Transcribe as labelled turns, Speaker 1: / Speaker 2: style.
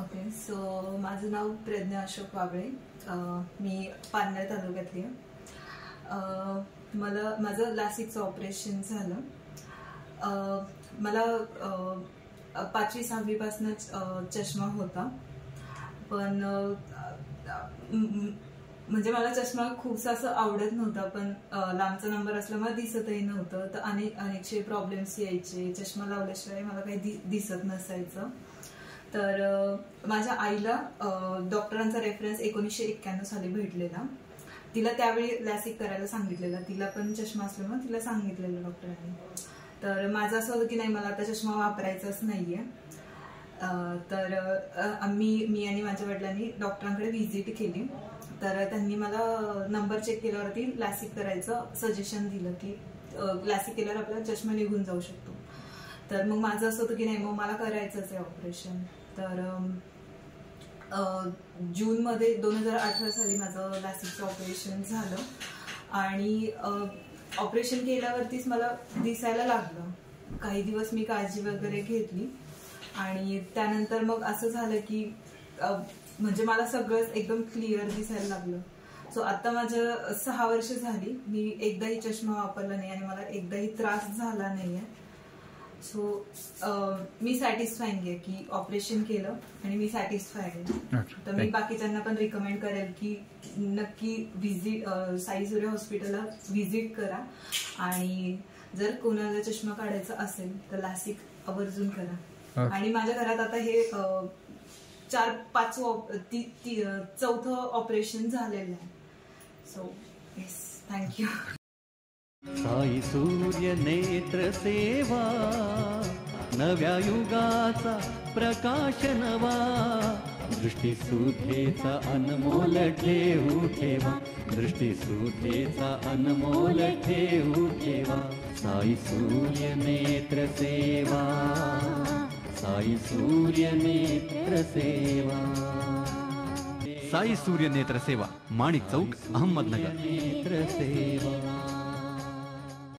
Speaker 1: Okay, so माझं नाव प्रज्ञा अशोक वाबळे. मी पारनेर तालुक्यातली आहे. माझं लासिकचं ऑपरेशन झालं. मला 5वी-6वी पासूनच चष्मा होता, पण म्हणजे मला चष्मा खूपसा असं आवडत नव्हता, पण लांबचा नंबर असल्यामुळे दिसतही नव्हतं. तर अनेकशे प्रॉब्लेम्स यायचे. चष्मा लावल्याशिवाय मला काही दिसत नसायचं. तर माझ्या आईला डॉक्टरांचा रेफरन्स 1991 साली भेटलेला. तिला त्यावेळी लॅसिक करायला सांगितलेलं. तिला पण चष्मा असल्यामुळे तिला सांगितलेलं डॉक्टरांनी. तर माझं असं होतं की नाही, मला आता चष्मा वापरायचाच नाहीये. तर मी आणि माझ्या वडिलांनी डॉक्टरांकडे व्हिजिट केली. तर त्यांनी मला नंबर चेक केल्यावरती लॅसिक करायचं सजेशन दिलं की लॅसिक केल्यावर आपला चष्मा निघून जाऊ शकतो. तर मग माझं असं होतं की नाही, मग मला करायचंच आहे ऑपरेशन. तर जूनमध्ये 2018 साली माझं लॅसिकचं ऑपरेशन झालं आणि ऑपरेशन केल्यावरतीच मला दिसायला लागलं. काही दिवस मी काळजी वगैरे घेतली आणि त्यानंतर मग असं झालं की म्हणजे मला सगळंच एकदम क्लिअर दिसायला लागलं. सो आता माझं 6 वर्ष झाली. मी एकदाही चष्मा वापरला नाही आणि मला एकदाही त्रास झाला नाहीये. सो मी सॅटिस्फाईंग आहे की ऑपरेशन केलं आणि मी सॅटिस्फाईड आहे. तर मी बाकीच्यांना पण रिकमेंड करेल की नक्की साई सूर्य हॉस्पिटलला व्हिजिट करा आणि जर कोणाला चष्मा काढायचा असेल तर लॅसिक आवर्जून करा. आणि माझ्या घरात आता हे 4-5 ऑपरेशन झालेलं आहे. So yes, thank you.
Speaker 2: साई सूर्य नेत्र सेवा, नव्या युगाचा प्रकाश नवा, दृष्टीसुधेचा अनमोल ठेवू ठेवा, दृष्टीसुधेचा अनमोल ठेवू ठेवा. साई सूर्य नेत्र सेवा, साई सूर्य नेत्र सेवा.
Speaker 3: साई सूर्य नेत्र सेवा, माणिक चौक, अहमदनगर.
Speaker 2: नेत्र सेवा.